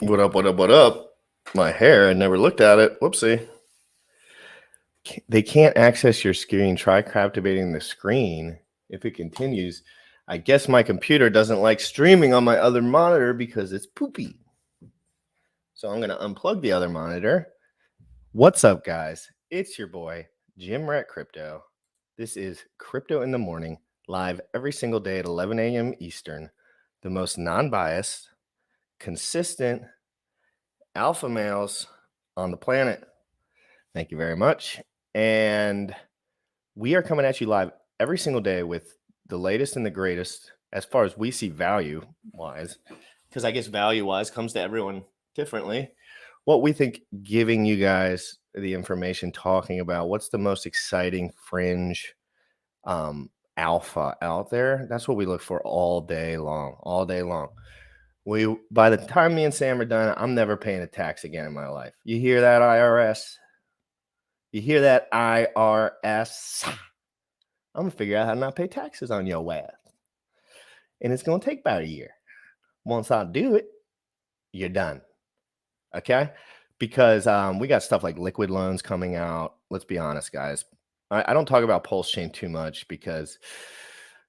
What up, what up, what up? My hair, I never looked at it. Whoopsie. They can't access your screen. Try captivating the screen. If it continues, I guess my computer doesn't like streaming on my other monitor because it's poopy. So I'm going to unplug the other monitor. What's up, guys? It's your boy, Jim Rat Crypto. This is Crypto in the Morning, live every single day at 11 a.m. Eastern. The most non-biased, consistent alpha males on the planet. Thank you very much. And we are coming at you live every single day with the latest and the greatest as far as we see value wise, because I guess value wise comes to everyone differently. What we think, giving you guys the information, talking about what's the most exciting fringe alpha out there. That's what we look for all day long, By the time me and Sam are done, I'm never paying a tax again in my life. You hear that, IRS? You hear that, IRS? I'm going to figure out how to not pay taxes on your ass. And it's going to take about a year. Once I do it, you're done. Okay? Because we got stuff like liquid loans coming out. Let's be honest, guys. I don't talk about Pulse Chain too much because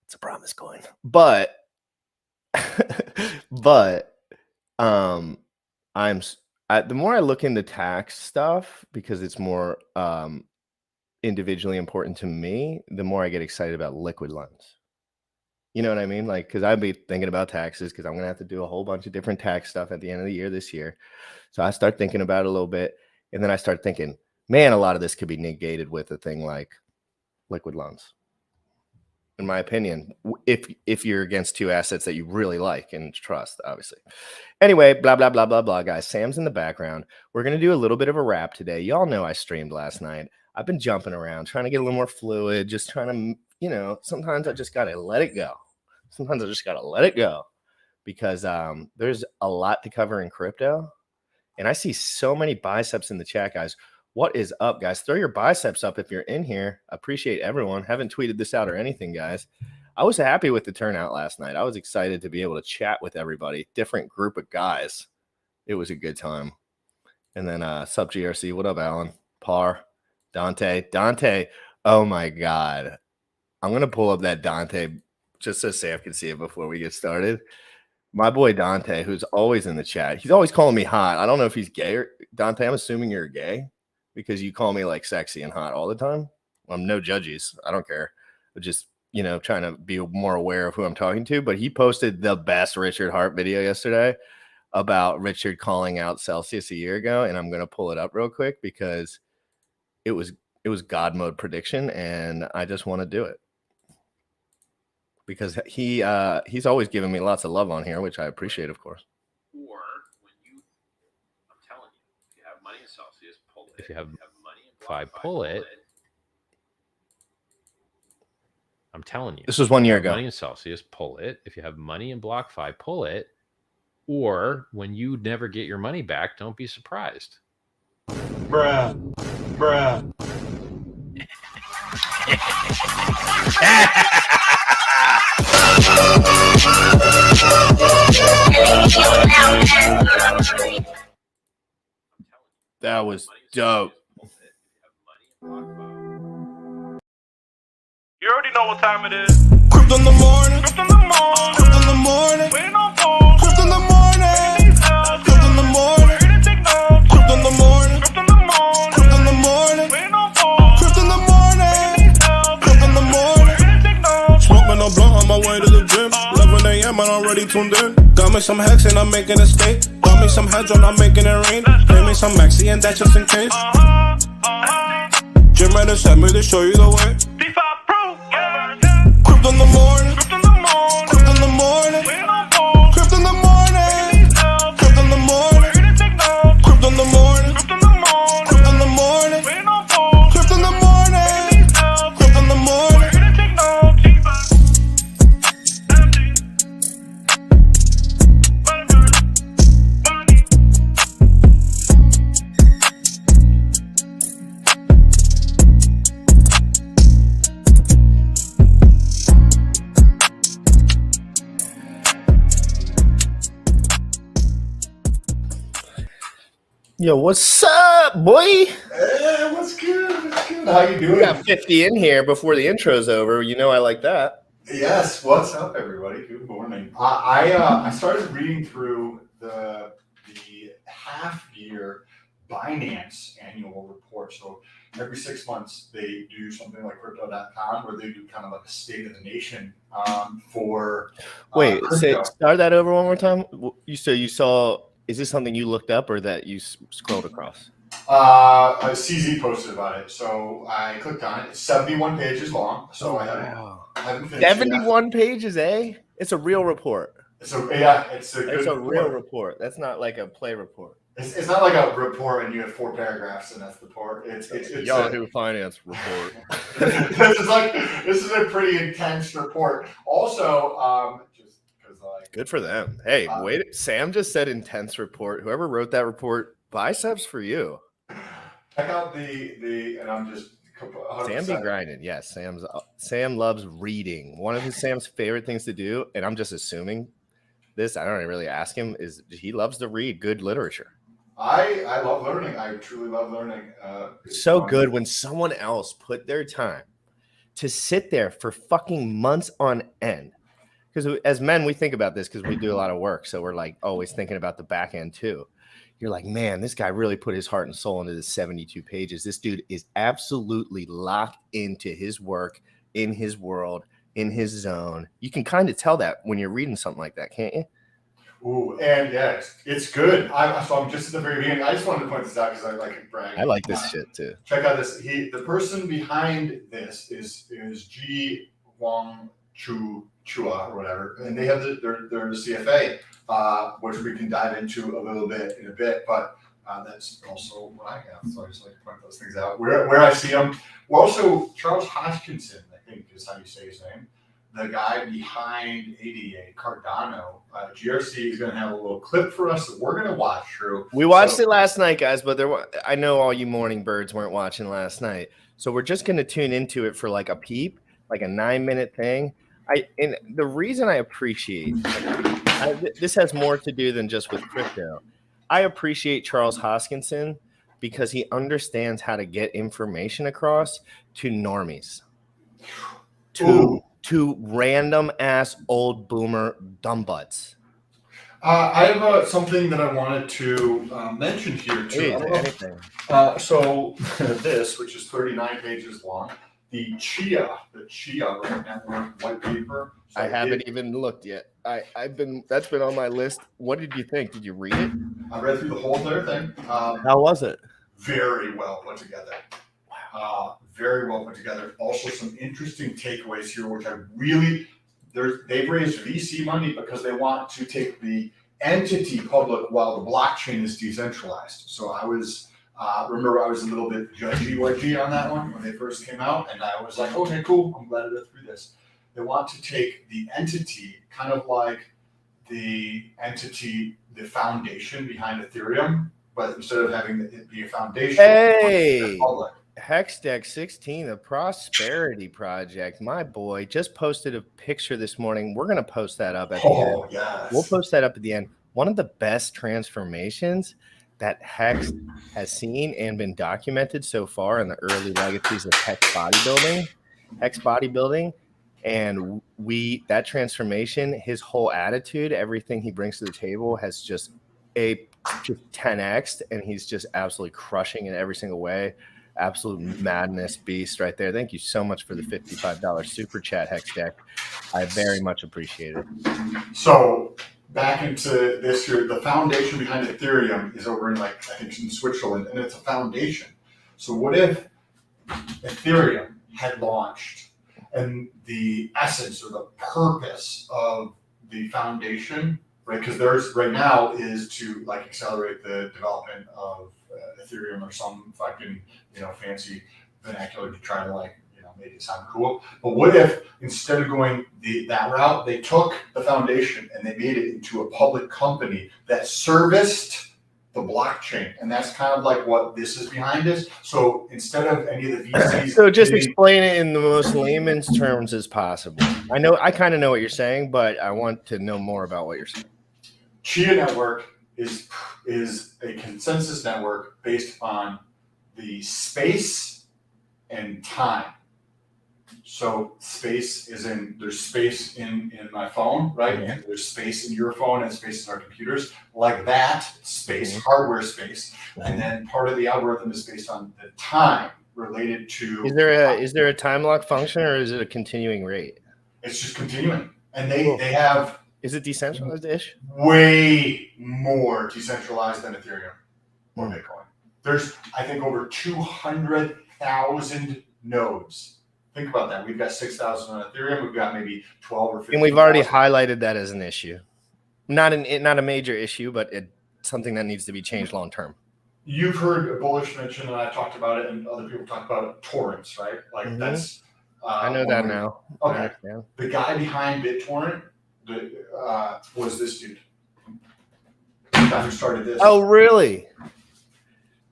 it's a promise coin. But the more I look into tax stuff, because it's more individually important to me, the more I get excited about liquid loans. You know what I mean? Like, because I'd be thinking about taxes because I'm going to have to do a whole bunch of different tax stuff at the end of the year this year. So I start thinking about it a little bit. And then I start thinking, man, a lot of this could be negated with a thing like liquid loans. In my opinion, if you're against two assets that you really like and trust, obviously. Anyway, blah, blah, blah, blah, blah, guys. Sam's in the background. We're going to do a little bit of a wrap today. Y'all know I streamed last night. I've been jumping around, trying to get a little more fluid, just trying to, sometimes I just got to let it go. Because there's a lot to cover in crypto. And I see so many biceps in the chat, guys. What is up, guys? Throw your biceps up if you're in here. Appreciate everyone. Haven't tweeted this out or anything, guys. I was happy with the turnout last night. I was excited to be able to chat with everybody. Different group of guys. It was a good time. And then sup GRC. What up, Alan? Par. Dante. Oh, my God. I'm going to pull up that Dante just so Sam can see it before we get started. My boy Dante, who's always in the chat. He's always calling me hot. I don't know if he's gay or Dante. I'm assuming you're gay, because you call me like sexy and hot all the time. I'm no judges. I don't care. I'm just, trying to be more aware of who I'm talking to. But he posted the best Richard Hart video yesterday about Richard calling out Celsius a year ago. And I'm going to pull it up real quick because it was God mode prediction. And I just want to do it because he's always giving me lots of love on here, which I appreciate, of course. Or when I'm telling you, if you have money in Celsius, pull it. If you have money in if I pull it, I'm telling you. This was 1 year ago. Money in Celsius, pull it. If you have money in BlockFi, pull it. Or when you never get your money back, don't be surprised. Bruh. That was dope. You already know what time it is. Crypto in the morning. Crypto in the morning. Crypto in the morning. Waiting on phones. Crypto in the morning. Crypto in the morning. Ready to take notes. Crypto in the morning. Crypto in the morning. Crypto in the morning. Waiting on phones. Crypto in the morning. Crypto in the morning. Ready to take notes. Smoking a blunt on my way to the gym. 11 a.m. and I'm already tuned in. Got me some hex and I'm making a stake. Got me some hedge and I'm making it rain. Pay me some maxi and that's just in case. Jim Reddit sent me to show you the way. D5 Pro. Crypto in the morning. Crypto in the morning. Crypto in the morning. Waiting on phones. Crypto in the morning. Crypto in the morning. Ready to take notes. Crypto in the morning. Crypto in the morning. Crypto in the morning. Waiting on phones. Crypto in the morning. Crypto in the morning. Ready to take notes. Yo, what's up, boy? Hey, what's good? What's good? How you We doing? got 50 in here before the intro's over. You know I like that. Yes. What's up, everybody? Good morning. I started reading through the half-year Binance annual report. So every 6 months they do something like Crypto.com, where they do kind of like a state of the nation for Wait, crypto. start that over one more time. You saw? Is this something you looked up or that you scrolled across? CZ posted about it, so I clicked on it. It's 71 pages long, so I haven't finished it yet. 71 pages, eh? It's a real report. It's a good real report. report. That's not like a play report. It's not like a report and you have 4 paragraphs and that's the report. It's Yahoo Finance report. this is a pretty intense report. Also, just because Good for them. Hey, wait. Sam just said intense report. Whoever wrote that report, biceps for you. check out the and I'm just 100%. Sam be grinding. Yes, Sam loves reading. One of Sam's favorite things to do, and I'm just assuming this, I don't really ask him, is he loves to read good literature. I love learning. I truly love learning. It's so good when someone else put their time to sit there for fucking months on end. Because as men, we think about this because we do a lot of work. So we're like always thinking about the back end too. You're like, man, this guy really put his heart and soul into the 72 pages. This dude is absolutely locked into his work, in his world, in his zone. You can kind of tell that when you're reading something like that, can't you? Ooh, and yeah, it's good. So I'm just at the very beginning. I just wanted to point this out because I like it brag. I like this shit too. Check out this. The person behind this is G Wong Chua or whatever, and they have they're the CFA, which we can dive into a little bit in a bit. But that's also what I have. So I just like to point those things out where I see them. We're also Charles Hodgkinson, I think is how you say his name. The guy behind ADA, Cardano, GRC is going to have a little clip for us that we're going to watch through. We watched it last night, guys, but I know all you morning birds weren't watching last night. So we're just going to tune into it for like a peep, like a 9-minute thing. And the reason I appreciate this has more to do than just with crypto. I appreciate Charles Hoskinson because he understands how to get information across to normies. To random ass old boomer dumb butts. I have something that I wanted to mention here too. So this, which is 39 pages long, the Chia Network white paper. So I haven't even looked yet. That's been on my list. What did you think? Did you read it? I read through the whole entire thing. How was it? Very well put together. Very well put together. Also, some interesting takeaways here, which they've raised VC money because they want to take the entity public while the blockchain is decentralized. So I was remember I was a little bit wedgy on that one when they first came out, and I was like, okay, cool. I'm glad I read through this. They want to take the entity, kind of like the foundation behind Ethereum, but instead of having it be a foundation, hey. public. Hexdeck 16, the Prosperity Project. My boy just posted a picture this morning. We're going to post that up at the end. Yes. We'll post that up at the end. One of the best transformations that Hex has seen and been documented so far in the early legacies of Hex bodybuilding. And that transformation, his whole attitude, everything he brings to the table has just 10x, and he's just absolutely crushing in every single way. Absolute madness beast right there. Thank you so much for the $55 super chat, Hexdeck. I very much appreciate it. So back into this here, the foundation behind Ethereum is over in I think in Switzerland, and it's a foundation. So what if Ethereum had launched and the essence or the purpose of the foundation, right? Because there's right now is to accelerate the development of Ethereum or some fucking fancy vernacular to try to make it sound cool. But what if instead of going that route, they took the foundation and they made it into a public company that serviced the blockchain, and that's kind of like what this is behind us. So instead of any of the VCs, so just explain it in the most layman's terms as possible. I kind of know what you're saying, but I want to know more about what you're saying. Chia Network is a consensus network based on the space and time. So space is there's space in my phone, right? And there's space in your phone and space in our computers. Like that space, hardware space. And then part of the algorithm is based on the time related to. Is there a time lock function, or is it a continuing rate? It's just continuing. And they have. Is it decentralized-ish? Way more decentralized than Ethereum or Bitcoin. There's, I think, over 200,000 nodes. Think about that. We've got 6,000 on Ethereum. We've got maybe 12 or 15. And we've already highlighted that as an issue. Not a major issue, but something that needs to be changed long term. You've heard Bullish mention, and I talked about it, and other people talk about it, torrents, right? Like that's. I know that now. Okay. The guy behind BitTorrent was this dude. The guy who started this. Oh, really?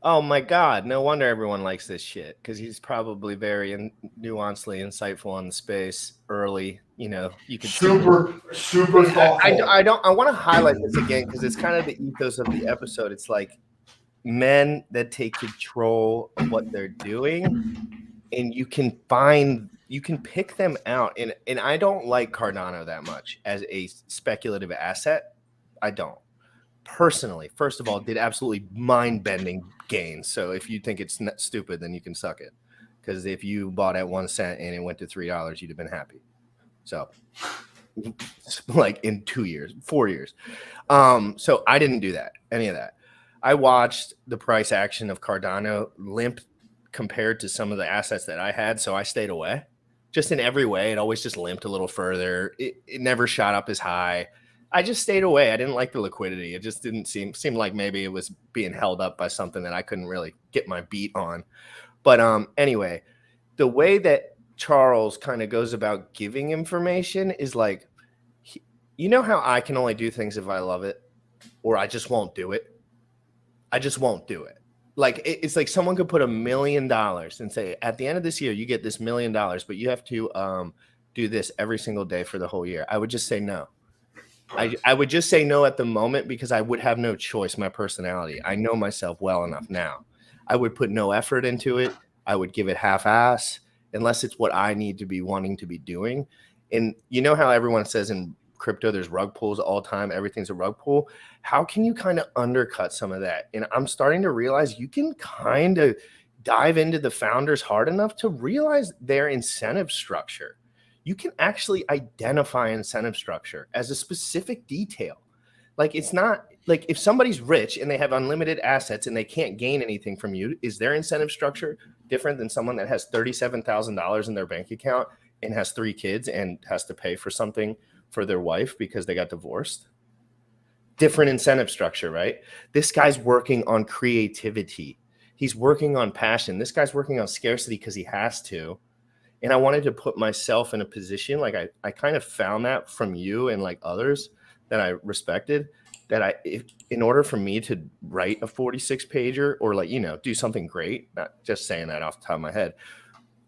Oh my God! No wonder everyone likes this shit, because he's probably very nuancedly insightful on the space early. You know, you could super thoughtful. I want to highlight this again because it's kind of the ethos of the episode. It's like men that take control of what they're doing, and you can pick them out. And I don't like Cardano that much as a speculative asset. I don't. Personally, first of all, did absolutely mind-bending gains. So if you think it's stupid, then you can suck it. Because if you bought at 1 cent and it went to $3, you'd have been happy. So, like in 2 years, 4 years. So I didn't do any of that. I watched the price action of Cardano limp compared to some of the assets that I had. So I stayed away. Just in every way, it always just limped a little further. It never shot up as high. I just stayed away. I didn't like the liquidity. It just didn't seem like maybe it was being held up by something that I couldn't really get my beat on. But anyway, the way that Charles kind of goes about giving information is like, you know how I can only do things if I love it, or I just won't do it. I just won't do it. Like it's like someone could put $1 million and say, at the end of this year, you get this $1 million, but you have to do this every single day for the whole year. I would just say no. I would just say no at the moment because I would have no choice. My personality. I know myself well enough now. I would put no effort into it. I would give it half-ass unless it's what I need to be wanting to be doing. And you know how everyone says in crypto, there's rug pulls all the time. Everything's a rug pull. How can you kind of undercut some of that? And I'm starting to realize you can kind of dive into the founders hard enough to realize their incentive structure. You can actually identify incentive structure as a specific detail. Like it's not like if somebody's rich and they have unlimited assets and they can't gain anything from you, is their incentive structure different than someone that has $37,000 in their bank account and has 3 kids and has to pay for something for their wife because they got divorced? Different incentive structure, right? This guy's working on creativity. He's working on passion. This guy's working on scarcity because he has to. And I wanted to put myself in a position, like I kind of found that from you and like others that I respected, that in order for me to write a 46-pager or like, you know, do something great, not just saying that off the top of my head,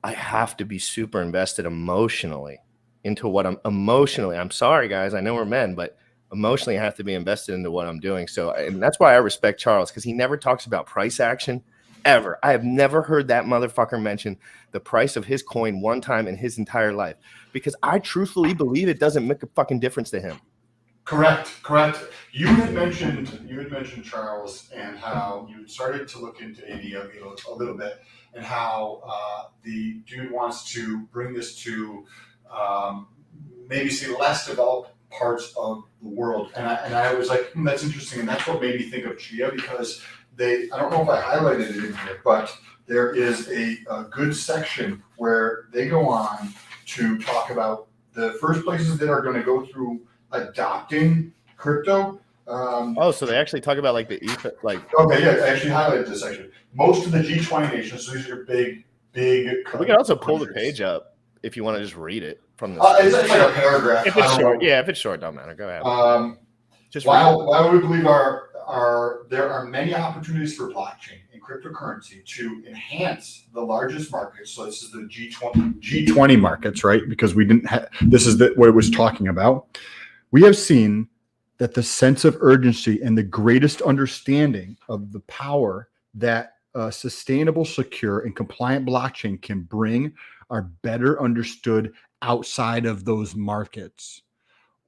I have to be super invested emotionally into what I'm sorry, guys, I know we're men, but emotionally I have to be invested into what I'm doing. So, and that's why I respect Charles, because he never talks about price action. Ever. I have never heard that motherfucker mention the price of his coin one time in his entire life, because I truthfully believe it doesn't make a fucking difference to him. Correct. You had mentioned Charles and how you started to look into AD a little bit, and how the dude wants to bring this to maybe say less developed parts of the world. And I was like, that's interesting, and that's what made me think of Chia, because I don't know if I highlighted it in here, but there is a good section where they go on to talk about the first places that are going to go through adopting crypto. So they actually talk about like the ether, like. Okay, yeah, I actually highlighted this section. Most of the G20 nations, so these are big. We can also pull the page up if you want to just read it from the. It's like a paragraph. If it's short, if it's short, don't matter. Go ahead. Just while we believe there are many opportunities for blockchain and cryptocurrency to enhance the largest markets. So this is the G20 markets, right? Because we didn't have, this is what it was talking about. We have seen that the sense of urgency and the greatest understanding of the power that a sustainable, secure, and compliant blockchain can bring are better understood outside of those markets.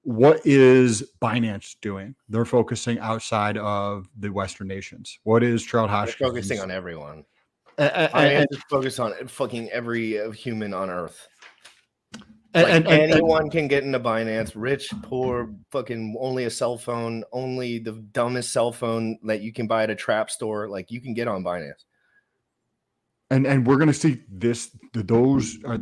What is Binance doing? They're focusing outside of the Western nations. What is Charles They're Hotchkiss? focusing on everyone. And, Finance is focused on fucking every human on Earth. and Anyone can get into Binance, rich, poor, fucking only a cell phone, only the dumbest cell phone that you can buy at a trap store. Like you can get on Binance. and we're going to see this. Those are.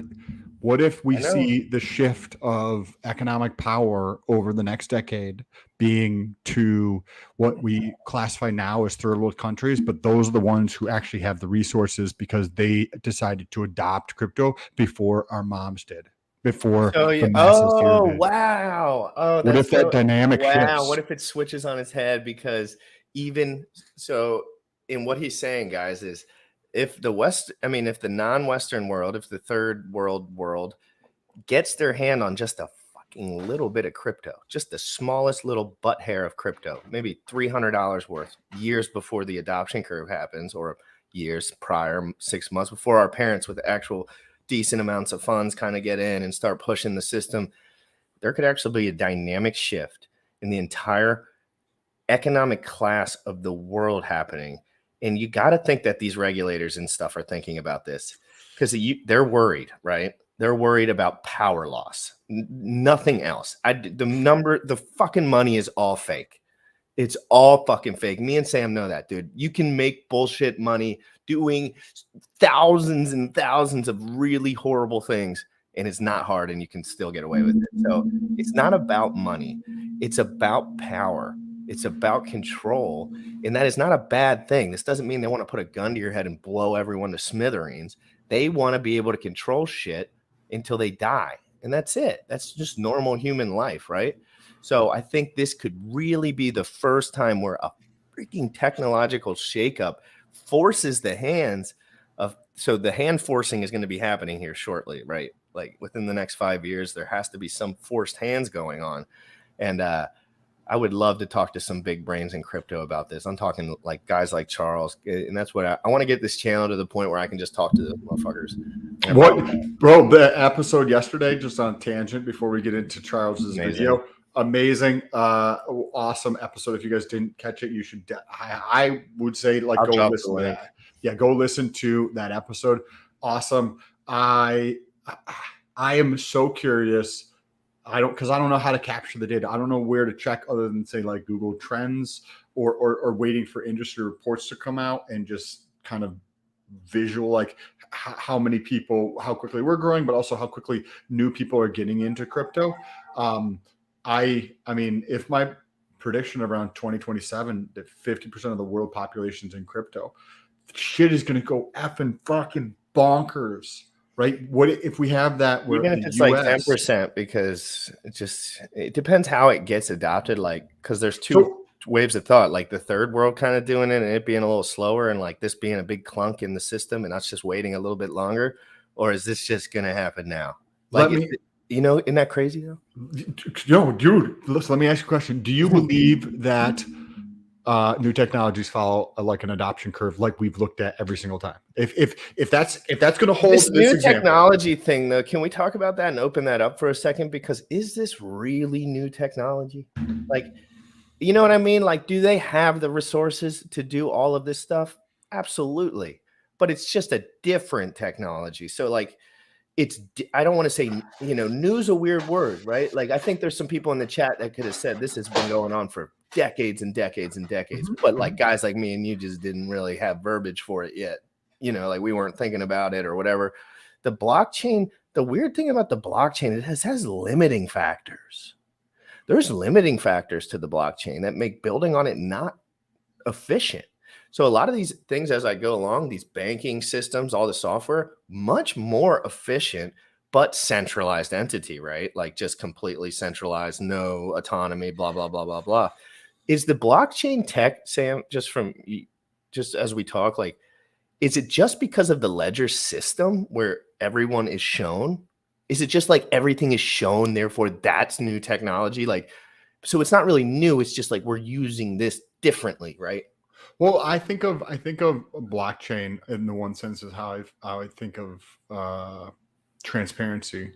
What if we I know. see the shift of economic power over the next decade being to what we classify now as third world countries, but those are the ones who actually have the resources because they decided to adopt crypto before our moms did, before the masses here did. Wow. Oh, What that's if that dynamic wow. shifts? What if it switches on its head? Because even so, in what he's saying, guys, is if the non-Western world, if the third world gets their hand on just a fucking little bit of crypto, just the smallest little butt hair of crypto, maybe $300 worth, years before the adoption curve happens, or years prior, 6 months before our parents with actual decent amounts of funds kind of get in and start pushing the system, there could actually be a dynamic shift in the entire economic class of the world happening. And you got to think that these regulators and stuff are thinking about this because they're worried, right? They're worried about power loss. Nothing else. The fucking money is all fake. It's all fucking fake. Me and Sam know that, dude. You can make bullshit money doing thousands and thousands of really horrible things, and it's not hard, and you can still get away with it. So it's not about money. It's about power. It's about control, and that is not a bad thing. This doesn't mean they want to put a gun to your head and blow everyone to smithereens. They want to be able to control shit until they die, and that's it. That's just normal human life, right? So I think this could really be the first time where a freaking technological shakeup forces the hands of. So the hand forcing is going to be happening here shortly, right? Like within the next 5 years, there has to be some forced hands going on, and I would love to talk to some big brains in crypto about this. I'm talking like guys like Charles, and that's what I want to get this channel to the point where I can just talk to the motherfuckers. Bro, the episode yesterday, just on tangent before we get into Charles's video, amazing, awesome episode. If you guys didn't catch it, you should. I would say like go listen to that. Yeah, go listen to that episode. Awesome. I am so curious. Because I don't know how to capture the data. I don't know where to check other than say like Google Trends or waiting for industry reports to come out and just kind of visual like how many people, how quickly we're growing, but also how quickly new people are getting into crypto. I mean, if my prediction around 2027 that 50% of the world population's in crypto, shit is going to go effing fucking bonkers. Right? What if we have that? Even if it's like 10%, because it depends how it gets adopted. Like, because there's two waves of thought, like the third world kind of doing it and it being a little slower, and like this being a big clunk in the system, and us just waiting a little bit longer, or is this just going to happen now? Like, isn't that crazy though? No, dude. Listen, let me ask you a question. Do you believe that new technologies follow like an adoption curve, like we've looked at every single time? If that's going to hold this new technology thing, though, can we talk about that and open that up for a second? Because is this really new technology? Like, you know what I mean? Like, do they have the resources to do all of this stuff? Absolutely, but it's just a different technology. So, like, I don't want to say, new's a weird word, right? Like, I think there's some people in the chat that could have said this has been going on for decades and decades and decades, but like guys like me and you just didn't really have verbiage for it yet. Like we weren't thinking about it or whatever. The blockchain, the weird thing about the blockchain, it has limiting factors. There's limiting factors to the blockchain that make building on it not efficient. So a lot of these things, as I go along, these banking systems, all the software, much more efficient, but centralized entity, right? Like just completely centralized, no autonomy, blah, blah, blah, blah, blah. Is the blockchain tech, Sam, just as we talk, like, is it just because of the ledger system where everyone is shown? Is it just like everything is shown, therefore that's new technology? Like So it's not really new. It's just like we're using this differently, right? Well, I think of blockchain in the one sense is how I think of transparency.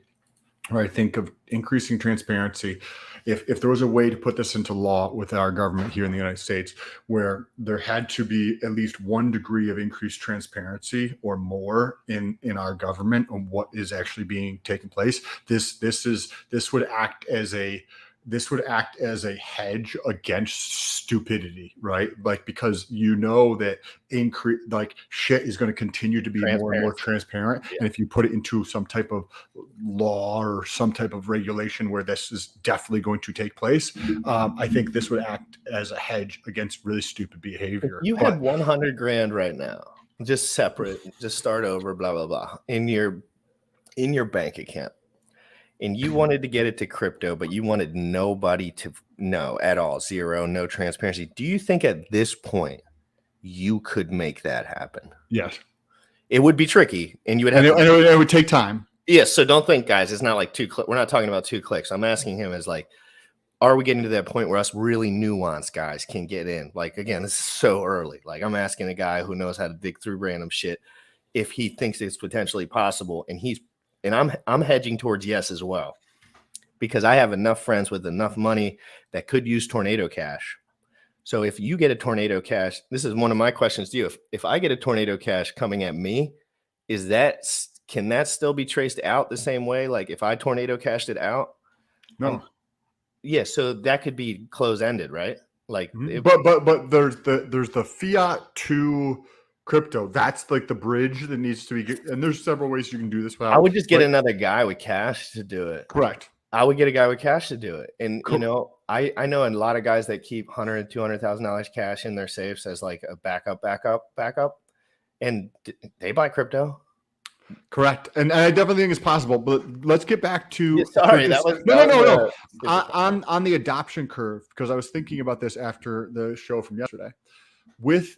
Or I think of increasing transparency. If there was a way to put this into law with our government here in the United States, where there had to be at least 1 degree of increased transparency or more in our government on what is actually being taken place, this would act as a hedge against stupidity, right? Like, because that shit is going to continue to be more and more transparent. Yeah. And if you put it into some type of law or some type of regulation where this is definitely going to take place, I think this would act as a hedge against really stupid behavior. If you had 100 grand right now, just separate, just start over, blah, blah, blah, in your bank account, and you wanted to get it to crypto, but you wanted nobody to know at all, zero, no transparency. Do you think at this point you could make that happen? Yes. It would be tricky, and you would have it would take time. Yes. So don't think, guys, it's not like 2 clicks. We're not talking about 2 clicks. I'm asking him as like, are we getting to that point where us really nuanced guys can get in? Like, again, this is so early. Like, I'm asking a guy who knows how to dig through random shit if he thinks it's potentially possible, and I'm hedging towards yes as well, because I have enough friends with enough money that could use Tornado Cash. So if you get a Tornado Cash, this is one of my questions to you. If I get a Tornado Cash coming at me, can that still be traced out the same way? Like if I Tornado Cashed it out? No. Yeah, so that could be close-ended, right? Like, but there's the fiat to crypto. That's like the bridge that needs to be. And there's several ways you can do this. I would just get another guy with cash to do it. Correct. I would get a guy with cash to do it. And Cool. I know a lot of guys that keep $100,000, $200,000 cash in their safes as like a backup, and they buy crypto. Correct. And I definitely think it's possible, but let's get back to No. On the adoption curve, because I was thinking about this after the show from yesterday. With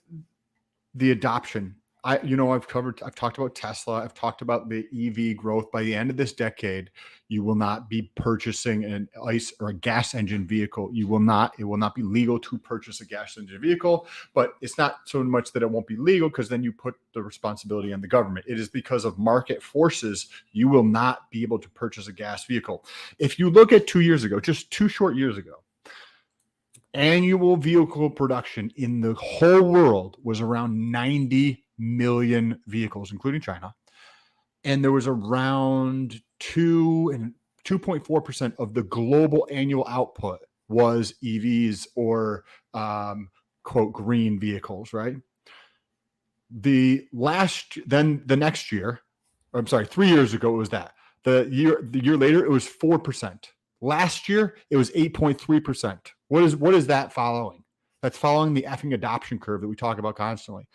the adoption, I've talked about Tesla. I've talked about the EV growth. By the end of this decade, you will not be purchasing an ICE or a gas engine vehicle. It will not be legal to purchase a gas engine vehicle, but it's not so much that it won't be legal because then you put the responsibility on the government. It is because of market forces. You will not be able to purchase a gas vehicle. If you look at 2 years ago, just 2 short years ago, annual vehicle production in the whole world was around 90 million vehicles, including China. And there was around 2.4% of the global annual output was EVs or quote green vehicles, right? The next year, I'm sorry, 3 years ago it was that. The year later it was 4%. Last year it was 8.3%. What is that following? That's following the effing adoption curve that we talk about constantly.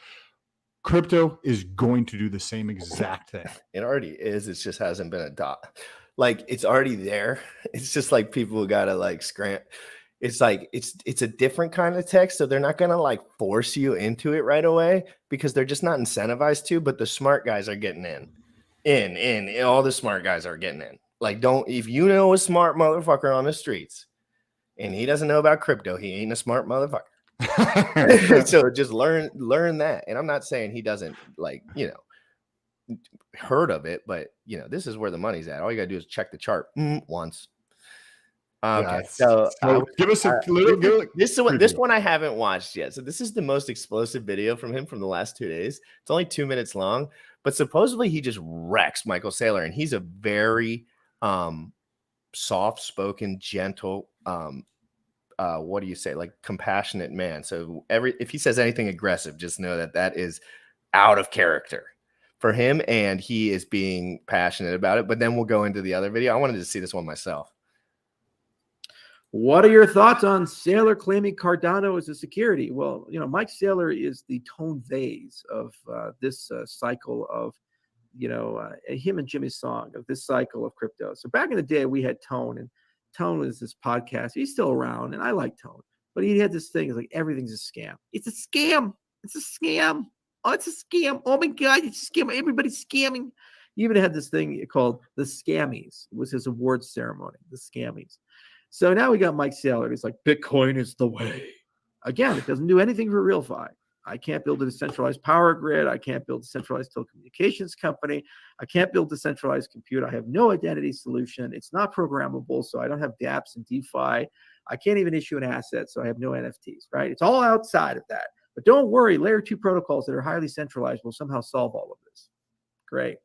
Crypto is going to do the same exact thing. It already is. It just hasn't been adopted. Like it's already there. It's just like people gotta like scram. It's like it's a different kind of tech, so they're not gonna like force you into it right away because they're just not incentivized to. But the smart guys are getting in. All the smart guys are getting in. Like, if you know a smart motherfucker on the streets and he doesn't know about crypto, he ain't a smart motherfucker. So just learn that. And I'm not saying he doesn't heard of it, but this is where the money's at. All you gotta do is check the chart once. Okay, so give us a little. This one I haven't watched yet. So this is the most explosive video from him from the last 2 days. It's only 2 minutes long, but supposedly he just wrecks Michael Saylor, and he's a very soft-spoken, gentle, what do you say, like compassionate man. So if he says anything aggressive, just know that is out of character for him, and he is being passionate about it. But then we'll go into the other video. I wanted to see this one myself. What are your thoughts on Saylor claiming Cardano as a security? Well, Mike Saylor is the Tone Vase of this cycle of, him and Jimmy Song of this cycle of crypto. So back in the day, we had Tone, and Tone was this podcast. He's still around, and I like Tone, but he had this thing. It's like everything's a scam. It's a scam. It's a scam. Oh, it's a scam. Oh my God, it's a scam. Everybody's scamming. He even had this thing called the Scammies. It was his awards ceremony, the Scammies. So now we got Mike Saylor. He's like, Bitcoin is the way. Again, it doesn't do anything for RealFi. I can't build a decentralized power grid. I can't build a centralized telecommunications company. I can't build decentralized compute. I have no identity solution. It's not programmable, so I don't have dApps and DeFi. I can't even issue an asset, so I have no NFTs, right? It's all outside of that. But don't worry, layer 2 protocols that are highly centralized will somehow solve all of this. Great.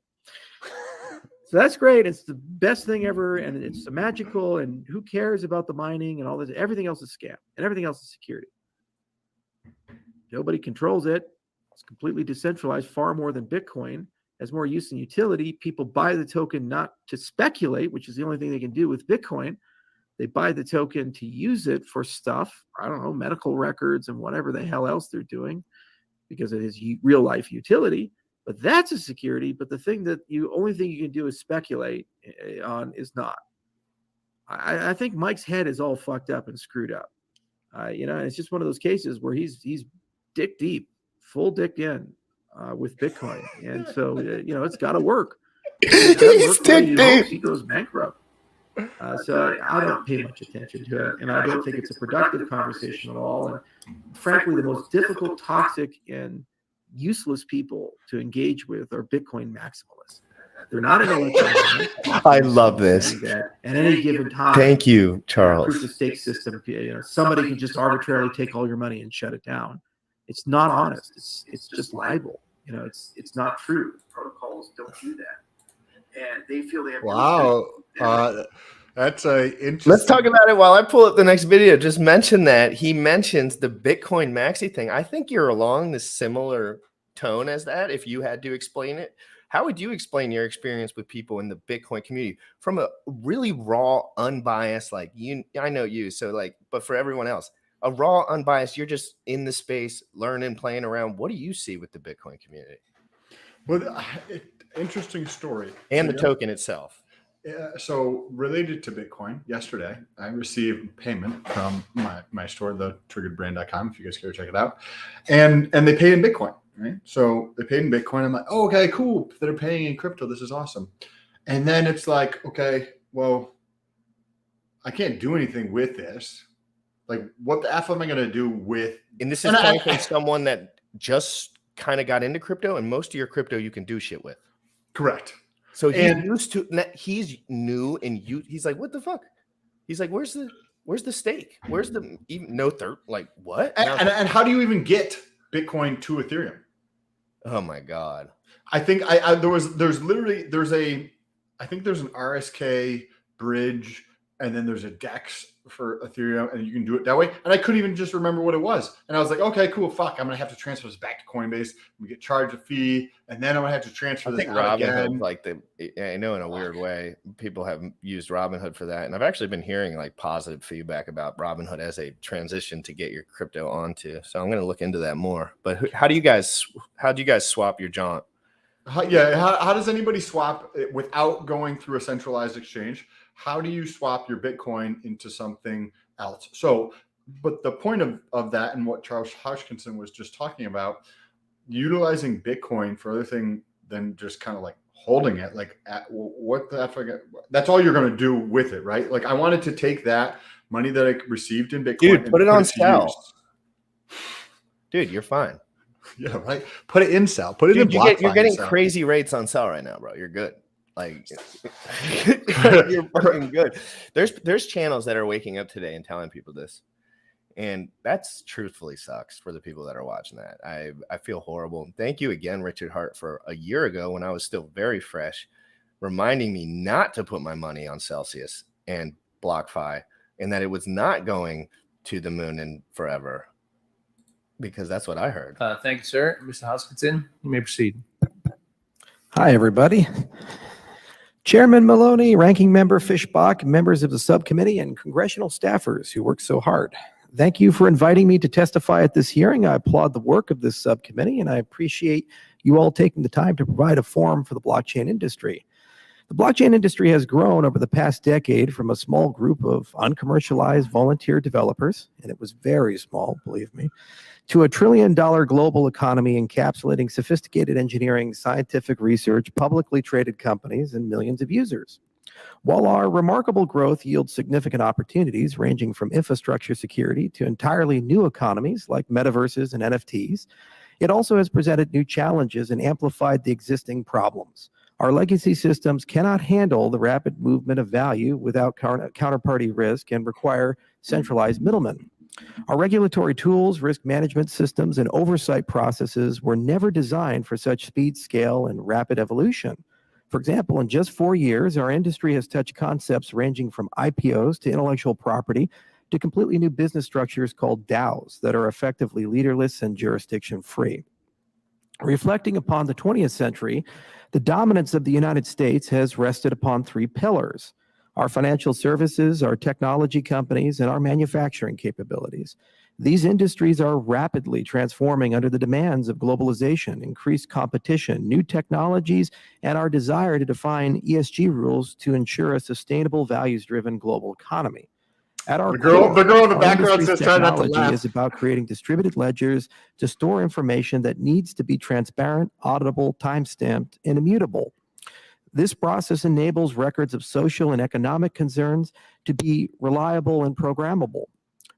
So that's great. It's the best thing ever, and it's magical, and who cares about the mining and all this? Everything else is scam, and everything else is security. Nobody controls it. It's completely decentralized, far more than Bitcoin. Has more use and utility. People buy the token not to speculate, which is the only thing they can do with Bitcoin. They buy the token to use it for stuff, I don't know, medical records and whatever the hell else they're doing because of his real life utility. But that's a security. But the thing that only thing you can do is speculate on is not. I think Mike's head is all fucked up and screwed up. It's just one of those cases where he's dick deep, full dick in with Bitcoin. And so, it's got to work. He's dick deep. He goes bankrupt. So I don't pay much attention to it, and I don't think it's a productive conversation at all. And frankly, the most difficult, toxic, and useless people to engage with are Bitcoin maximalists. They're not in electronic. I love this. At any given time. Thank you, Charles. Proof of stake system. Somebody can just arbitrarily take all your money and shut it down. It's not honest. It's just libel. It's not true. Protocols don't do that, and they feel they have. Wow. That's a interesting. Let's talk about it while I pull up the next video. Just mention that he mentions the Bitcoin maxi thing. I think you're along the similar tone as that. If you had to explain it, how would you explain your experience with people in the Bitcoin community from a really raw, unbiased, like I know you, so like, but for everyone else, a raw, unbiased, you're just in the space, learning, playing around. What do you see with the Bitcoin community? Well, interesting story. And the token itself. So related to Bitcoin, yesterday I received payment from my store, the triggeredbrand.com, if you guys care to check it out. And they paid in Bitcoin, right? So they paid in Bitcoin. I'm like, oh, okay, cool. They're paying in crypto. This is awesome. And then it's like, okay, well, I can't do anything with this. Like, what the F am I going to do with? And this is coming from someone that just kind of got into crypto, and most of your crypto you can do shit with. Correct. So he's new and he's like, what the fuck? He's like, where's the stake? Where's the even no third? Like what? And how do you even get Bitcoin to Ethereum? Oh my God. I think there's an RSK bridge, and then there's a DEX for Ethereum, and you can do it that way. And I couldn't even just remember what it was. And I was like, okay, cool, fuck. I'm gonna have to transfer this back to Coinbase. We get charged a fee, and then I'm gonna have to transfer this out again. I know in a weird way, people have used Robinhood for that, and I've actually been hearing like positive feedback about Robinhood as a transition to get your crypto onto. So I'm gonna look into that more. But how do you guys swap your jaunt? How does anybody swap it without going through a centralized exchange? How do you swap your Bitcoin into something else? So, but the point of that, and what Charles Hodgkinson was just talking about, utilizing Bitcoin for other thing than just kind of like holding it, like what the F? That's all you're going to do with it, right? Like I wanted to take that money that I received in Bitcoin, dude, put it on sell. Dude, you're fine. Yeah, right. Put it in sell. Put it in BlockFi. You're getting crazy rates on sell right now, bro. You're good. Like you're fucking good. There's channels that are waking up today and telling people this, and that's truthfully sucks for the people that are watching that. I feel horrible. Thank you again, Richard Hart, for a year ago when I was still very fresh, reminding me not to put my money on Celsius and BlockFi, and that it was not going to the moon and forever, because that's what I heard. Thank you, sir. Mr. Hoskinson, you may proceed. Hi, everybody. Chairman Maloney, Ranking Member Fishbach, members of the subcommittee, and congressional staffers who worked so hard. Thank you for inviting me to testify at this hearing. I applaud the work of this subcommittee, and I appreciate you all taking the time to provide a forum for the blockchain industry. The blockchain industry has grown over the past decade from a small group of uncommercialized volunteer developers, and it was very small, believe me, to $1 trillion global economy encapsulating sophisticated engineering, scientific research, publicly traded companies, and millions of users. While our remarkable growth yields significant opportunities ranging from infrastructure security to entirely new economies like metaverses and NFTs, it also has presented new challenges and amplified the existing problems. Our legacy systems cannot handle the rapid movement of value without counterparty risk and require centralized middlemen. Our regulatory tools, risk management systems, and oversight processes were never designed for such speed, scale, and rapid evolution. For example, in just 4 years, our industry has touched concepts ranging from IPOs to intellectual property to completely new business structures called DAOs that are effectively leaderless and jurisdiction-free. Reflecting upon the 20th century, the dominance of the United States has rested upon 3 pillars: our financial services, our technology companies, and our manufacturing capabilities. These industries are rapidly transforming under the demands of globalization, increased competition, new technologies, and our desire to define ESG rules to ensure a sustainable, values-driven global economy. At our The girl in the our background industry's says try not to technology laugh. is about creating distributed ledgers to store information that needs to be transparent, auditable, time-stamped, and immutable. This process enables records of social and economic concerns to be reliable and programmable.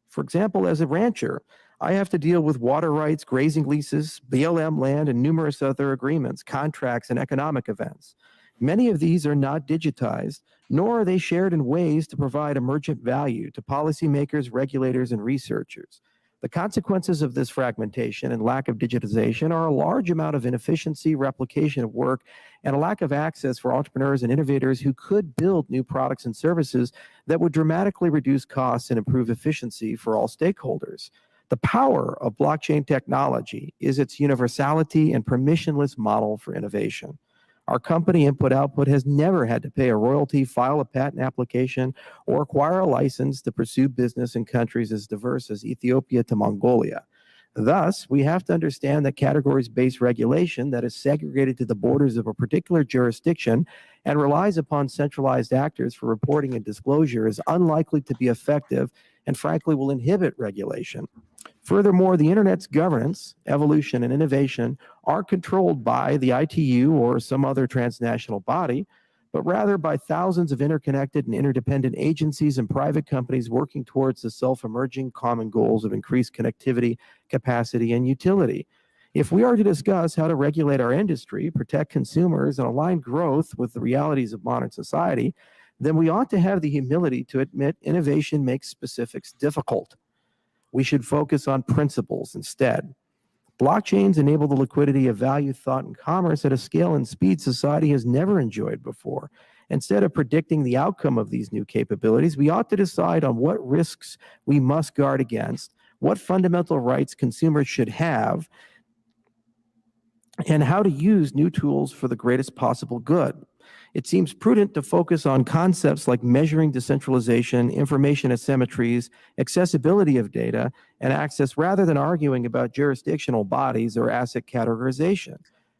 For example, as a rancher, I have to deal with water rights, grazing leases, BLM land, and numerous other agreements, contracts, and economic events. Many of these are not digitized, nor are they shared in ways to provide emergent value to policymakers, regulators, and researchers. The consequences of this fragmentation and lack of digitization are a large amount of inefficiency, replication of work, and a lack of access for entrepreneurs and innovators who could build new products and services that would dramatically reduce costs and improve efficiency for all stakeholders. The power of blockchain technology is its universality and permissionless model for innovation. Our company, Input Output, has never had to pay a royalty, file a patent application, or acquire a license to pursue business in countries as diverse as Ethiopia to Mongolia. Thus, we have to understand that categories-based regulation that is segregated to the borders of a particular jurisdiction and relies upon centralized actors for reporting and disclosure is unlikely to be effective and frankly will inhibit regulation. Furthermore, the Internet's governance, evolution, and innovation aren't controlled by the ITU or some other transnational body, but rather by thousands of interconnected and interdependent agencies and private companies working towards the self-emerging common goals of increased connectivity, capacity, and utility. If we are to discuss how to regulate our industry, protect consumers, and align growth with the realities of modern society, then we ought to have the humility to admit innovation makes specifics difficult. We should focus on principles instead. Blockchains enable the liquidity of value, thought, and commerce at a scale and speed society has never enjoyed before. Instead of predicting the outcome of these new capabilities, we ought to decide on what risks we must guard against, what fundamental rights consumers should have, and how to use new tools for the greatest possible good. It seems prudent to focus on concepts like measuring decentralization, information asymmetries, accessibility of data, and access rather than arguing about jurisdictional bodies or asset categorization.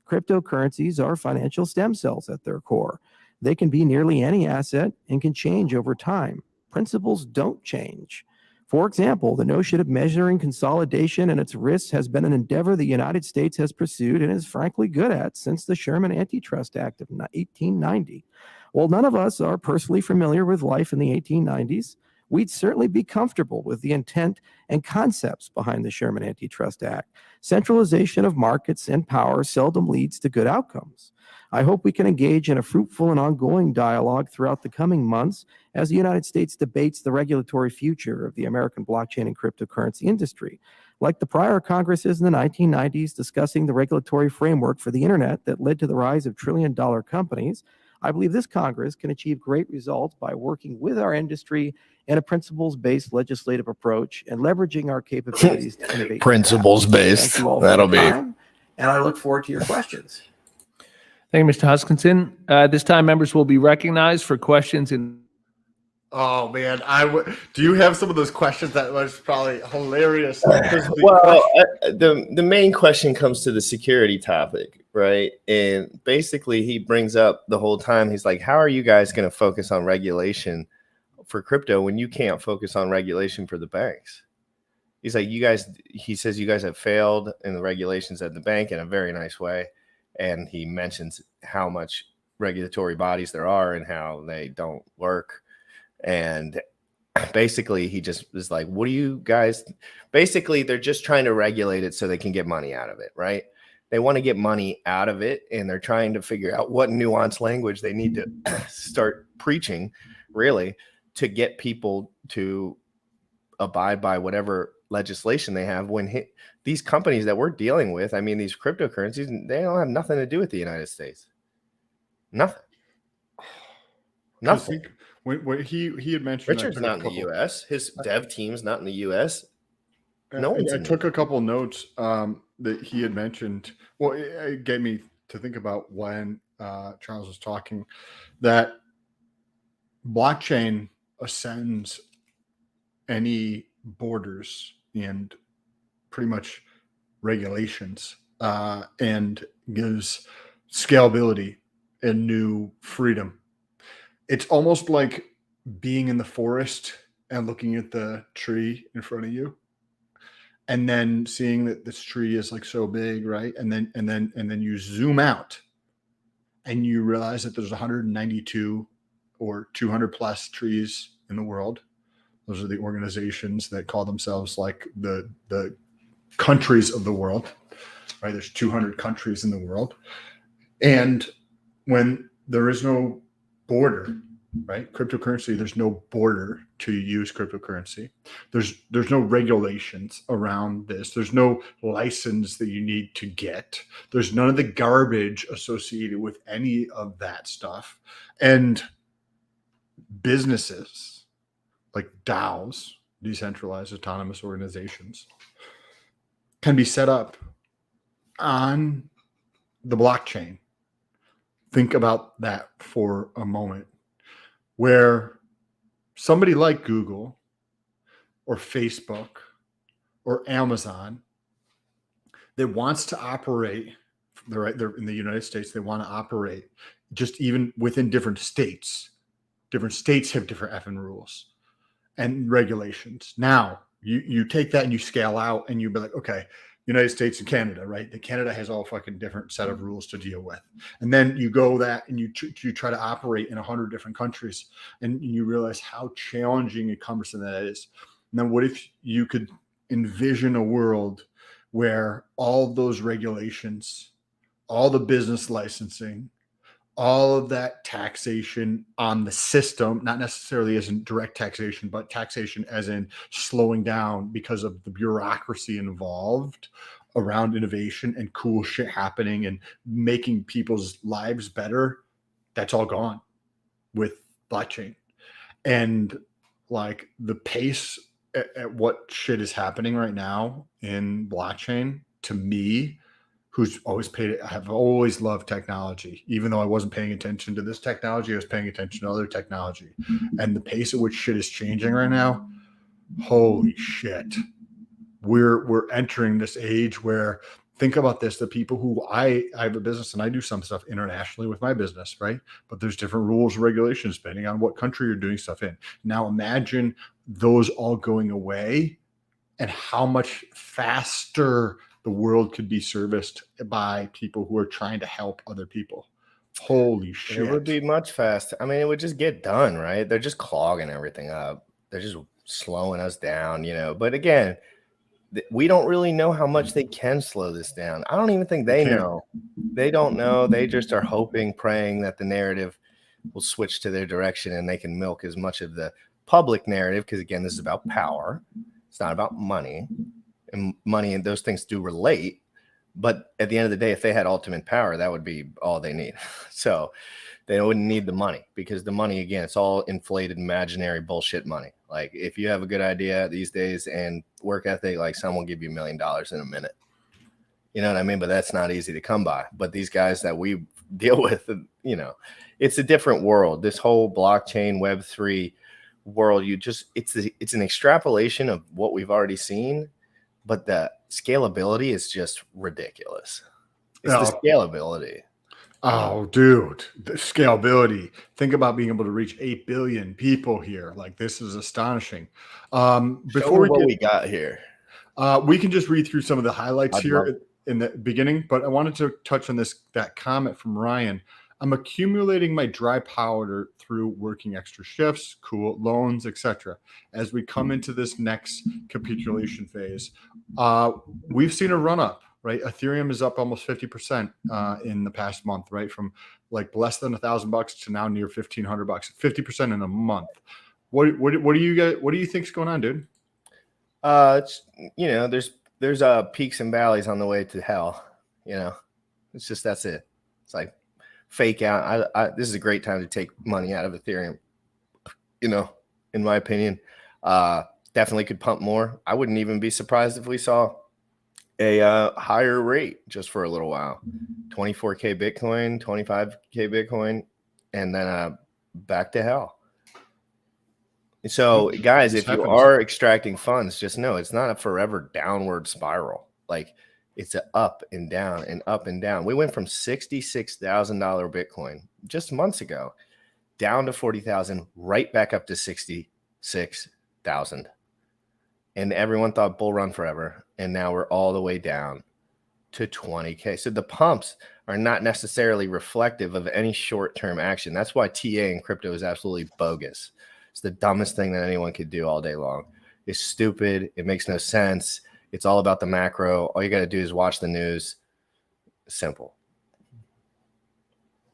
Cryptocurrencies are financial stem cells at their core. They can be nearly any asset and can change over time. Principles don't change. For example, the notion of measuring consolidation and its risks has been an endeavor the United States has pursued and is frankly good at since the Sherman Antitrust Act of 1890. While none of us are personally familiar with life in the 1890s, we'd certainly be comfortable with the intent and concepts behind the Sherman Antitrust Act. Centralization of markets and power seldom leads to good outcomes. I hope we can engage in a fruitful and ongoing dialogue throughout the coming months as the United States debates the regulatory future of the American blockchain and cryptocurrency industry. Like the prior Congresses in the 1990s discussing the regulatory framework for the internet that led to the rise of trillion-dollar companies, I believe this Congress can achieve great results by working with our industry in a principles-based legislative approach and leveraging our capabilities to innovate. Principles-based. Thank you all for That'll your be. time, and I look forward to your questions. Thank you, Mr. Huskinson. This time, members will be recognized for questions in. Oh man, do you have some of those questions that was probably hilarious? Well, the main question comes to the security topic, right? And basically, he brings up the whole time. He's like, "How are you guys going to focus on regulation for crypto when you can't focus on regulation for the banks?" He's like, he says you guys have failed in the regulations at the bank in a very nice way. And he mentions how much regulatory bodies there are and how they don't work. And basically he just was like, what do you guys, basically they're just trying to regulate it so they can get money out of it, right? They want to get money out of it, and they're trying to figure out what nuanced language they need to start preaching, really, to get people to abide by whatever legislation they have. When these companies that we're dealing with, I mean, these cryptocurrencies, they don't have nothing to do with the United States. Nothing. Nothing. When he had mentioned, Richard's not in the U.S. His dev team's not in the U.S. No one's. I took a couple notes that he had mentioned. Well, it gave me to think about when Charles was talking that blockchain ascends any borders and pretty much regulations and gives scalability and new freedom. It's almost like being in the forest and looking at the tree in front of you, and then seeing that this tree is like so big, right? And then you zoom out and you realize that there's 192 or 200 plus trees in the world. Those are the organizations that call themselves like the countries of the world, right? There's 200 countries in the world. And when there is no border, right? Cryptocurrency, there's no border to use cryptocurrency. There's no regulations around this. There's no license that you need to get. There's none of the garbage associated with any of that stuff. And businesses like DAOs, decentralized autonomous organizations, can be set up on the blockchain. Think about that for a moment, where somebody like Google or Facebook or Amazon that wants to operate, they're in the United States, they want to operate just even within different states. Different states have different effing rules and regulations. Now, you take that and you scale out and you be like, okay, United States and Canada, right? The Canada has all fucking different set of rules to deal with. And then you go that and you try to operate in 100 different countries, and you realize how challenging and cumbersome that is. And then what if you could envision a world where all those regulations, all the business licensing, all of that taxation on the system, not necessarily as in direct taxation, but taxation as in slowing down because of the bureaucracy involved around innovation and cool shit happening and making people's lives better, that's all gone with blockchain. And like the pace at what shit is happening right now in blockchain, to me, who's always I have always loved technology. Even though I wasn't paying attention to this technology, I was paying attention to other technology. And the pace at which shit is changing right now, holy shit. We're entering this age where, think about this, the people who I have a business and I do some stuff internationally with my business, right? But there's different rules and regulations depending on what country you're doing stuff in. Now imagine those all going away and how much faster the world could be serviced by people who are trying to help other people. Holy shit. It would be much faster. I mean, it would just get done, right? They're just clogging everything up. They're just slowing us down, But again, we don't really know how much they can slow this down. I don't even think they know. They don't know. They just are hoping, praying that the narrative will switch to their direction and they can milk as much of the public narrative. Because again, this is about power. It's not about money. And money and those things do relate, but at the end of the day, if they had ultimate power, that would be all they need. So they wouldn't need the money, because the money, again, it's all inflated, imaginary bullshit money. Like if you have a good idea these days and work ethic, like someone will give you $1 million in a minute. You know what I mean? But that's not easy to come by. But these guys that we deal with, it's a different world. This whole blockchain Web3 world, it's an extrapolation of what we've already seen. But the scalability is just ridiculous. It's the scalability. Oh, dude, the scalability. Think about being able to reach 8 billion people here. Like, this is astonishing. Before we got here, we can just read through some of the highlights here in the beginning, but I wanted to touch on that comment from Ryan I'm accumulating my dry powder through working extra shifts, cool loans, etc. As we come into this next capitulation phase, we've seen a run up, right? Ethereum is up almost 50% in the past month, right? From like less than $1,000 to now near $1,500, 50% in a month. What do you think's going on, dude? It's, there's peaks and valleys on the way to hell. It's just, that's it. It's like fake out. This is a great time to take money out of Ethereum. In my opinion, definitely could pump more. I wouldn't even be surprised if we saw a higher rate just for a little while. 24K Bitcoin, 25K Bitcoin, and then back to hell. So, guys, if you are extracting funds, just know it's not a forever downward spiral. Like, it's an up and down and up and down. We went from $66,000 Bitcoin just months ago down to 40,000, right back up to 66,000. And everyone thought bull run forever. And now we're all the way down to 20K. So the pumps are not necessarily reflective of any short-term action. That's why TA in crypto is absolutely bogus. It's the dumbest thing that anyone could do all day long. It's stupid. It makes no sense. It's all about the macro. All you got to do is watch the news. Simple.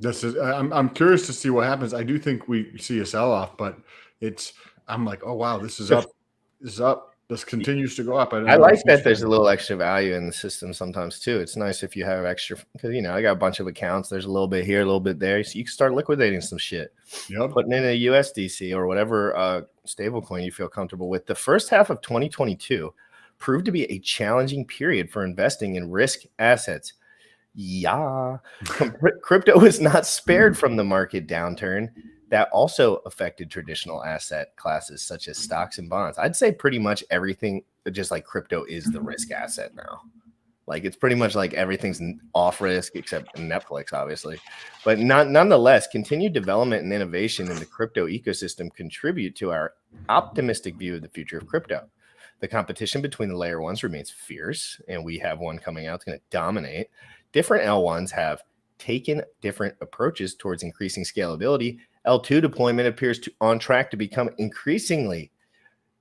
I'm curious to see what happens. I do think we see a sell-off, but I'm like, oh wow, this is up. This is up. This continues to go up. I like that there's a little extra value in the system sometimes too. It's nice if you have extra, because I got a bunch of accounts. There's a little bit here, a little bit there, so you can start liquidating some shit. Yep. Putting in a USDC or whatever stable coin you feel comfortable with. The first half of 2022 proved to be a challenging period for investing in risk assets. Yeah, crypto was not spared from the market downturn that also affected traditional asset classes such as stocks and bonds. I'd say pretty much everything, just like crypto, is the risk asset now. Like, it's pretty much like everything's off risk except Netflix, obviously. But nonetheless, continued development and innovation in the crypto ecosystem contribute to our optimistic view of the future of crypto. The competition between the layer ones remains fierce, and we have one coming out that's going to dominate. Different L1s have taken different approaches towards increasing scalability. L2 deployment appears on track to become increasingly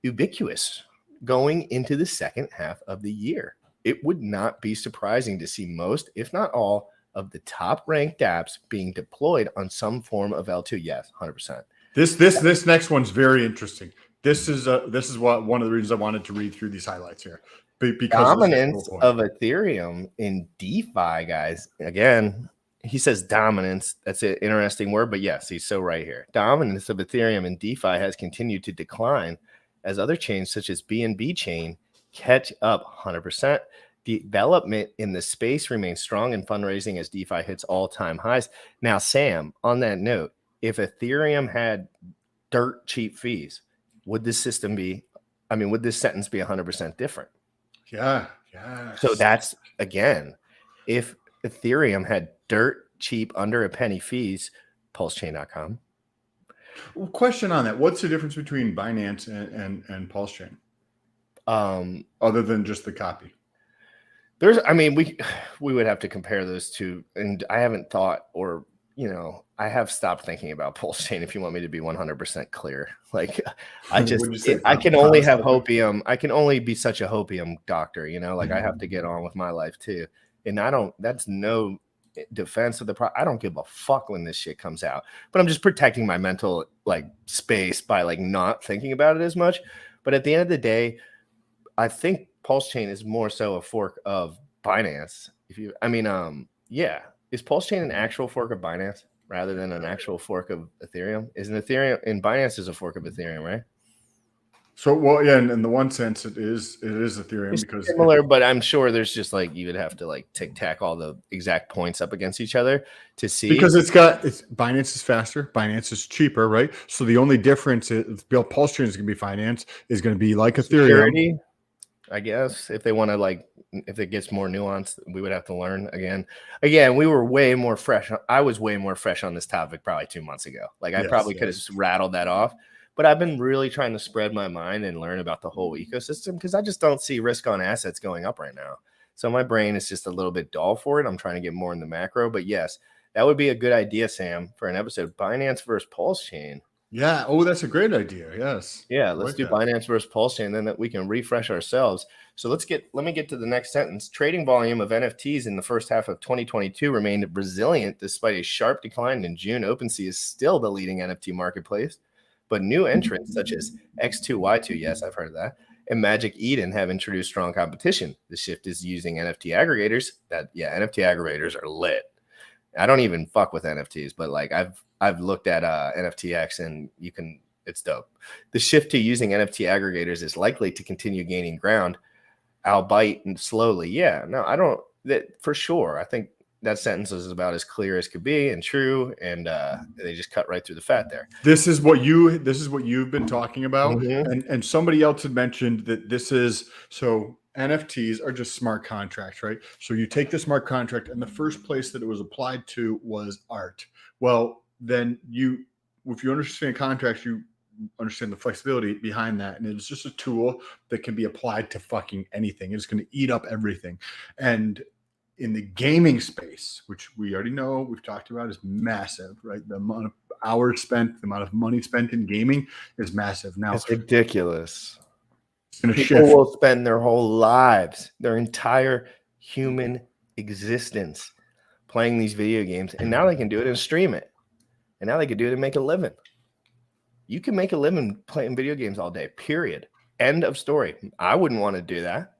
ubiquitous going into the second half of the year. It would not be surprising to see most, if not all, of the top ranked apps being deployed on some form of L2. Yes, 100%. This next one's very interesting. This is what one of the reasons I wanted to read through these highlights here. Because dominance of Ethereum in DeFi, guys. Again, he says dominance. That's an interesting word, but yes, he's so right here. Dominance of Ethereum in DeFi has continued to decline as other chains such as BNB chain catch up 100%. Development in the space remains strong in fundraising as DeFi hits all-time highs. Now, Sam, on that note, if Ethereum had dirt cheap fees, would this sentence be 100% different? Yeah. So that's, again, if Ethereum had dirt cheap under a penny fees, pulsechain.com. Well, question on that. What's the difference between Binance and PulseChain? Other than just the copy? We would have to compare those two. And I haven't thought, or, I have stopped thinking about PulseChain, if you want me to be 100% clear. Like, I can only have hopium. I can only be such a hopium doctor, I have to get on with my life too. And that's no defense of the I don't give a fuck when this shit comes out, but I'm just protecting my mental space by not thinking about it as much. But at the end of the day, I think PulseChain is more so a fork of Binance. Is PulseChain an actual fork of Binance rather than an actual fork of Ethereum? Isn't Ethereum, and Binance is a fork of Ethereum, right? So, well, yeah, in the one sense, it is Ethereum, it's because similar, but I'm sure there's just you would have to tic-tac all the exact points up against each other to see. Because Binance is faster, Binance is cheaper, right? So the only difference is PulseChain is going to be financed is going to be like Ethereum. Security, I guess, if they want to if it gets more nuanced, we would have to learn again. We were way more fresh. I was way more fresh on this topic probably 2 months ago. I probably could have rattled that off. But I've been really trying to spread my mind and learn about the whole ecosystem because I just don't see risk on assets going up right now. So my brain is just a little bit dull for it. I'm trying to get more in the macro. But yes, That would be a good idea, Sam, for an episode. Binance versus Pulse Chain. Yeah. Oh, that's a great idea. Yes. Yeah, I let's like do that. Binance versus Pulse Chain, then that we can refresh ourselves. So let me get to the next sentence. Trading volume of NFTs in the first half of 2022 remained resilient despite a sharp decline in June. OpenSea is still the leading NFT marketplace, but new entrants such as X2Y2, yes, I've heard of that, and Magic Eden have introduced strong competition. The shift is using NFT aggregators. NFT aggregators are lit. I don't even fuck with NFTs, but like I've looked at NFTX and it's dope. The shift to using NFT aggregators is likely to continue gaining ground, albeit slowly. Yeah, no, I don't that for sure. I think that sentence is about as clear as could be and true, and they just cut right through the fat there. This is what you've been talking about, Mhm. and somebody else had mentioned that so NFTs are just smart contracts, right? So you take the smart contract, and the first place that it was applied to was art. Well, then if you understand contracts, you understand the flexibility behind that, and it's just a tool that can be applied to fucking anything. It's going to eat up everything, and in the gaming space, which we already know, we've talked about, is massive, right? The amount of hours spent, the amount of money spent in gaming is massive. Now It's ridiculous. it's going to People shift. will spend their whole lives, their entire human existence, playing these video games, and now they can do it and stream it, and now they can do it and make a living. You can make a living playing video games all day. Period. End of story. I wouldn't want to do that,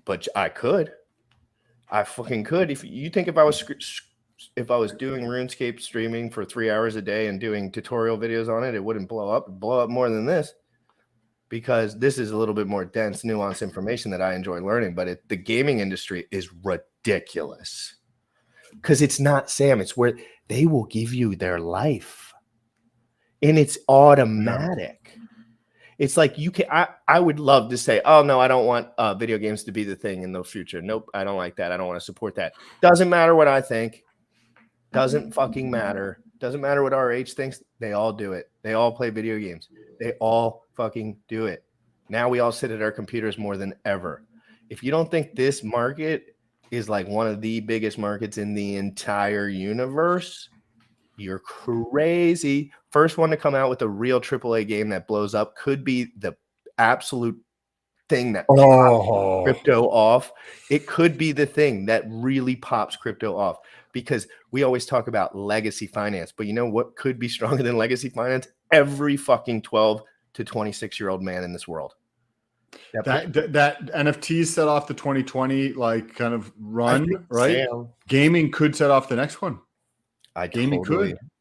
but I could. I fucking could. If I was doing RuneScape streaming for 3 hours a day and doing tutorial videos on it, it wouldn't blow up. It'd blow up more than this, because this is a little bit more dense, nuanced information that I enjoy learning. But the gaming industry is ridiculous, because it's not, Sam. It's where they will give you their life, and it's automatic. It's like I would love to say, oh, no, I don't want video games to be the thing in the future. Nope, I don't like that. I don't want to support that. Doesn't matter what I think. Doesn't fucking matter. Doesn't matter what RH thinks. They all do it. They all play video games. They all fucking do it. Now we all sit at our computers more than ever. If you don't think this market is like one of the biggest markets in the entire universe, you're crazy. First one to come out with a real AAA game that blows up could be the absolute thing that pops crypto off. It could be the thing that really pops crypto off, because we always talk about legacy finance. But you know what could be stronger than legacy finance? Every fucking 12 to 26-year-old man in this world. That NFTs set off the 2020 like kind of run, right? Sam, Gaming could set off the next one. Gaming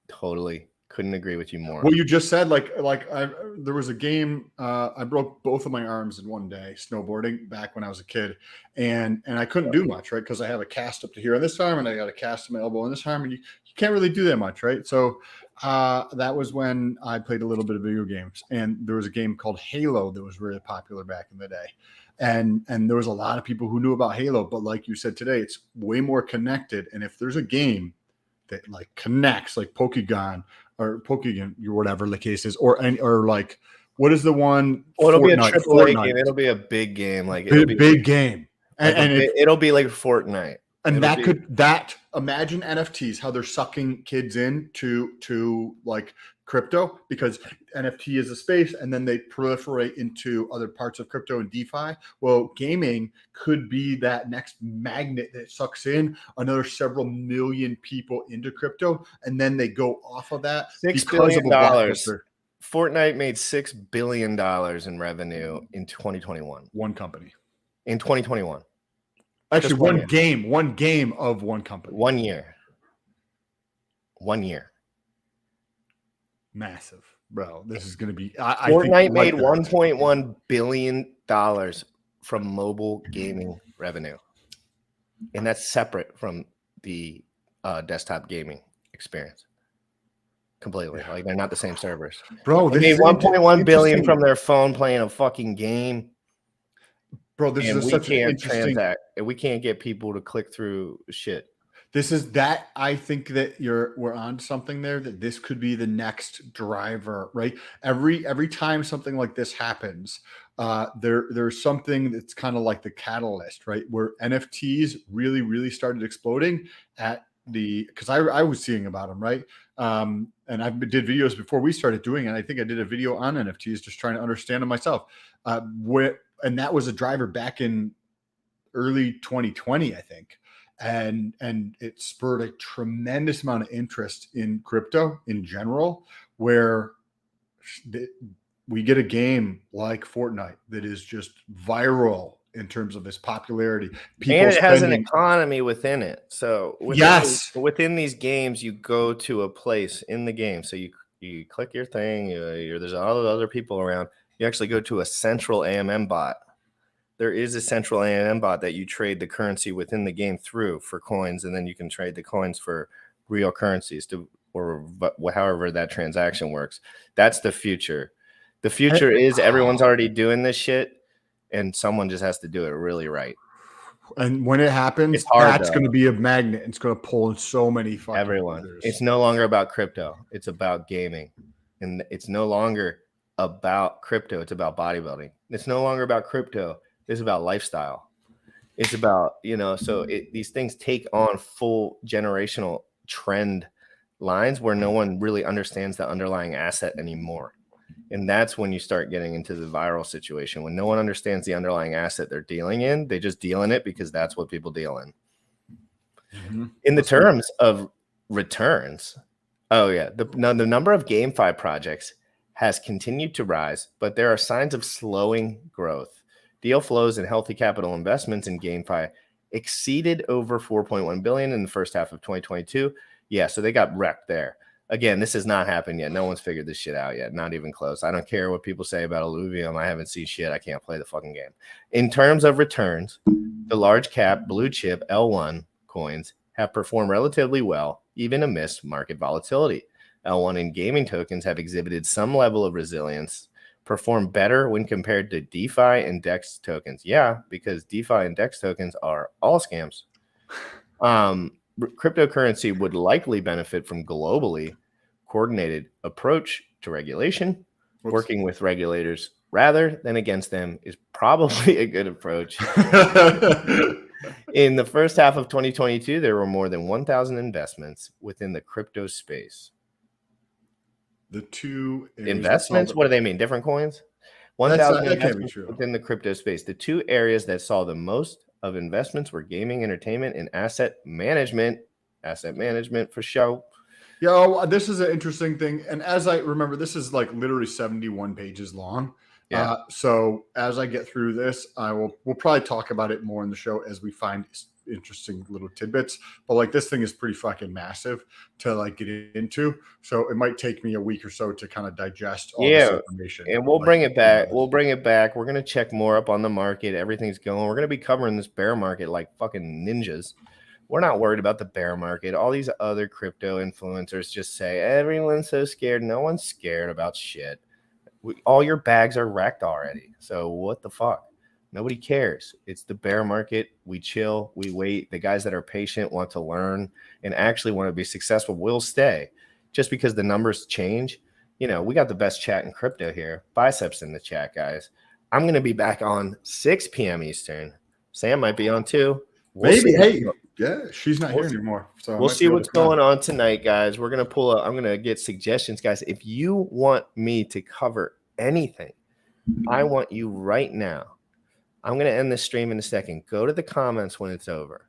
totally couldn't agree with you more. What you just said, there was a game. I broke both of my arms in one day snowboarding back when I was a kid, and I couldn't do much, right? Because I have a cast up to here on this arm, and I got a cast on my elbow on this arm, and you can't really do that much, right? So that was when I played a little bit of video games, and there was a game called Halo that was really popular back in the day. And there was a lot of people who knew about Halo, but like you said today, it's way more connected. And if there's a game that like connects, like Pokemon or whatever the case is, or like, what is the one? Well, it'll be a AAA Fortnite. game. It'll be a big game, like big game, it'll be like Fortnite. And imagine NFTs, how they're sucking kids in to like crypto, because NFT is a space, and then they proliferate into other parts of crypto and DeFi. Well, gaming could be that next magnet that sucks in another several million people into crypto, and then they go off of that. $6 billion. Fortnite made $6 billion in revenue in 2021. One company. In 2021. Actually, one game of one company. 1 year. 1 year. Massive, bro. This is going to be. Fortnite made $1.1 billion from mobile gaming revenue, and that's separate from the desktop gaming experience. Completely, like they're not the same servers, bro. They made $1.1 billion from their phone playing a fucking game, bro. This is such an interesting. We can't get people to click through shit. This is that I think that we're on something there, that this could be the next driver, right? Every time something like this happens, there's something that's kind of like the catalyst, right? Where NFTs really, really started exploding at because I was seeing about them, right? And I did videos before we started doing it. I think I did a video on NFTs, just trying to understand them myself. And that was a driver back in early 2020, I think. And it spurred a tremendous amount of interest in crypto in general, where we get a game like Fortnite that is just viral in terms of its popularity. And it has an economy within it. So within these games, you go to a place in the game. So you click your thing. There's all the other people around. You actually go to a central AMM bot. There is a central AMM bot that you trade the currency within the game through for coins, and then you can trade the coins for real currencies or however that transaction works. That's the future. The future is everyone's already doing this shit, and someone just has to do it really right. And when it happens, it's hard, that's going to be a magnet. It's going to pull in so many fucking everyone. users. It's no longer about crypto. It's about gaming. And it's no longer about crypto. It's about bodybuilding. It's no longer about crypto. It's about lifestyle. It's about, so these things take on full generational trend lines where no one really understands the underlying asset anymore. And that's when you start getting into the viral situation. When no one understands the underlying asset they're dealing in, they just deal in it because that's what people deal in. Mm-hmm. In the terms of returns, the number of GameFi projects has continued to rise, but there are signs of slowing growth. Deal flows and healthy capital investments in GameFi exceeded over $4.1 billion in the first half of 2022. Yeah, so they got wrecked there. Again, this has not happened yet. No one's figured this shit out yet. Not even close. I don't care what people say about Illuvium. I haven't seen shit. I can't play the fucking game. In terms of returns, the large cap blue chip L1 coins have performed relatively well, even amidst market volatility. L1 and gaming tokens have exhibited some level of resilience, perform better when compared to DeFi and DEX tokens. Yeah, because DeFi and DEX tokens are all scams. Cryptocurrency would likely benefit from globally coordinated approach to regulation. Working with regulators rather than against them is probably a good approach. In the first half of 2022, there were more than 1,000 investments within the crypto space. The two investments, what do they mean? Different coins? 1,000 investments within the crypto space. The two areas that saw the most of investments were gaming, entertainment, and asset management. Asset management for show. Yeah, this is an interesting thing. And as I remember, this is like literally 71 pages long. Yeah. So as I get through this, we'll probably talk about it more in the show as we find interesting little tidbits. But like this thing is pretty fucking massive to like get into. So it might take me a week or so to kind of digest all this information. And we'll bring it back. We'll bring it back. We're gonna check more up on the market. Everything's going. We're gonna be covering this bear market like fucking ninjas. We're not worried about the bear market. All these other crypto influencers just say everyone's so scared. No one's scared about shit. All your bags are wrecked already. So what the fuck? Nobody cares. It's the bear market. We chill. We wait. The guys that are patient want to learn and actually want to be successful will stay. Just because the numbers change, we got the best chat in crypto here. Biceps in the chat, guys. I'm going to be back on 6 p.m. Eastern. Sam might be on too. Maybe. Hey, yeah, she's not here anymore. So we'll see what's going on tonight, guys. We're going to pull up. I'm going to get suggestions, guys. If you want me to cover anything, I want you right now. I'm going to end this stream in a second. Go to the comments when it's over.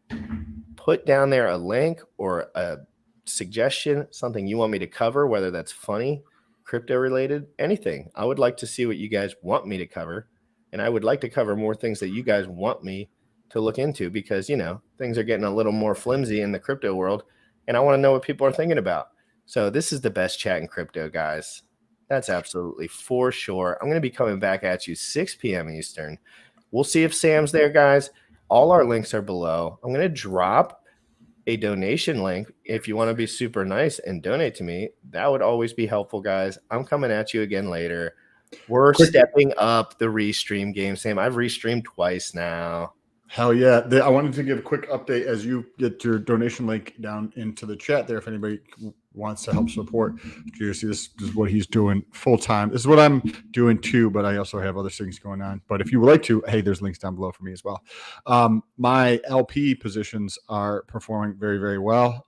Put down there a link or a suggestion, something you want me to cover, whether that's funny, crypto related, anything. I would like to see what you guys want me to cover. And I would like to cover more things that you guys want me to look into because, things are getting a little more flimsy in the crypto world. And I want to know what people are thinking about. So this is the best chat in crypto, guys. That's absolutely for sure. I'm going to be coming back at you 6 p.m. Eastern. We'll see if Sam's there, guys. All our links are below. I'm going to drop a donation link if you want to be super nice and donate to me. That would always be helpful, guys. I'm coming at you again later. We're stepping up the restream game, Sam. I've restreamed twice now. Hell yeah. I wanted to give a quick update as you get your donation link down into the chat there if anybody wants to help support GRC, this is what he's doing full time. This is what I'm doing too, but I also have other things going on. But if you would like to, hey, there's links down below for me as well. My LP positions are performing very, very well.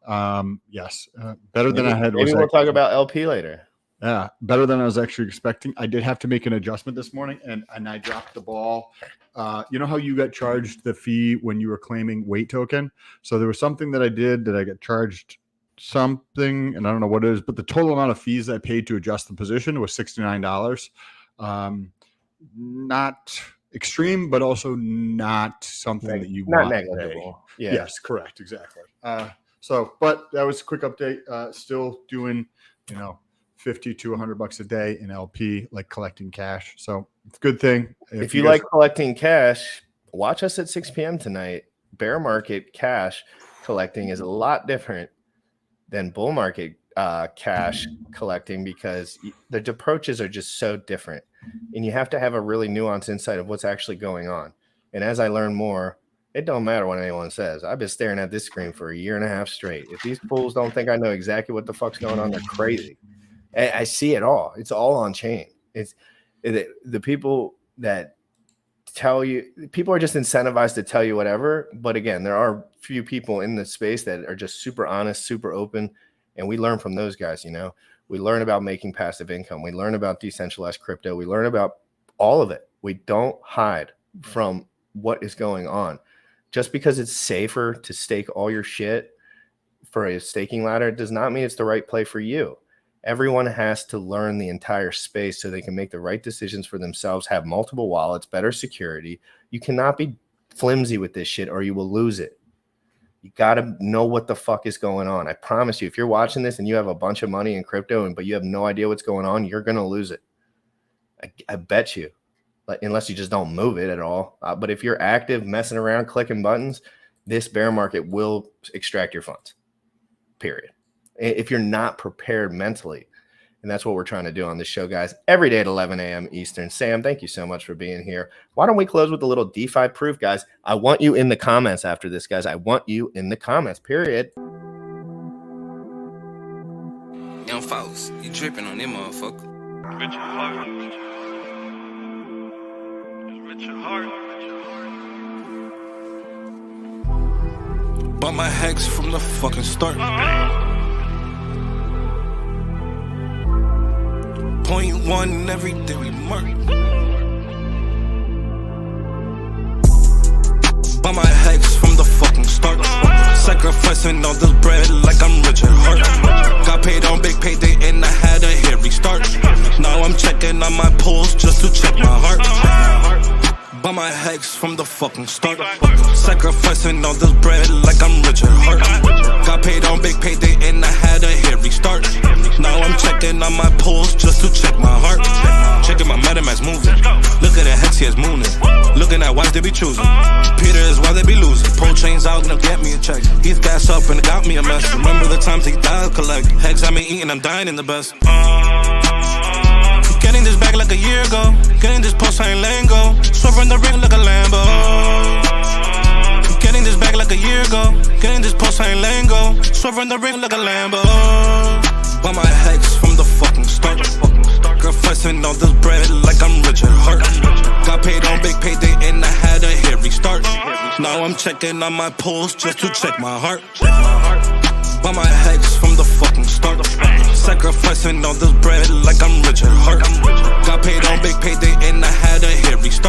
Yes, better than I had. Maybe we'll talk about LP later. Yeah, better than I was actually expecting. I did have to make an adjustment this morning, and I dropped the ball. You know how you got charged the fee when you were claiming weight token? So there was something that I did that I got charged something, and I don't know what it is, but the total amount of fees I paid to adjust the position was $69. Not extreme, but also not something that you not want negligible. to pay. Yeah. Yes, correct, exactly. But that was a quick update. Still doing, $50 to $100 a day in LP, like collecting cash. So it's a good thing. If you like collecting cash, watch us at 6 p.m. tonight. Bear market cash collecting is a lot different than bull market cash collecting, because the approaches are just so different, and you have to have a really nuanced insight of what's actually going on. And as I learn more, it don't matter what anyone says. I've been staring at this screen for a year and a half straight. If these fools don't think I know exactly what the fuck's going on, they're crazy. I see it all. It's all on chain. It's the people that tell you, people are just incentivized to tell you whatever. But again, there are few people in the space that are just super honest, super open. And we learn from those guys, we learn about making passive income. We learn about decentralized crypto. We learn about all of it. We don't hide from what is going on. Just because it's safer to stake all your shit for a staking ladder does not mean it's the right play for you. Everyone has to learn the entire space so they can make the right decisions for themselves, have multiple wallets, better security. You cannot be flimsy with this shit or you will lose it. You got to know what the fuck is going on. I promise you, if you're watching this and you have a bunch of money in crypto, but you have no idea what's going on, you're going to lose it. I bet you, unless you just don't move it at all. But if you're active, messing around, clicking buttons, this bear market will extract your funds, period. If you're not prepared mentally. And that's what we're trying to do on this show, guys, every day at 11 a.m. Eastern. Sam, thank you so much for being here. Why don't we close with a little DeFi proof, guys? I want you in the comments after this, guys. I want you in the comments, period. Young folks, you dripping on them motherfucker. Richard Hart. Richard Hart. Bought my hex from the fucking start. .1 every day we mark. Buy my hex from the fucking start. Sacrificing all this bread like I'm Richard Hart. Got paid on big payday and I had a hit restart. Now I'm checking on my pulse just to check my heart. Buy my hex from the fucking start. Sacrificing all this bread like I'm Richard Hart. Got paid on big payday and I had a hit restart. Now I'm checking on my pulse just to check my heart. Checking my MetaMask moving. Look at the hex, he is mooning. Looking at why they be choosing. Peter is why they be losing. Pull chains out, now get me a check. He's gas up and it got me a mess. Remember the times he died collect. Hex I been eating, I'm dying in the best. Getting this back like a year ago. Getting this post, I ain't letting go. Swerving the ring like a Lambo. Getting this back like a year ago. Getting this post, I ain't letting go. Swerving the ring like a Lambo. Buy my hex from the fucking start. Sacrificing all this bread like I'm Richard Hart. Got paid on big payday and I had a hit restart. Now I'm checking on my pulse just to check my heart. Buy my hex from the fucking start. Sacrificing all this bread like I'm Richard Hart. Got paid on big payday and I had a hit restart.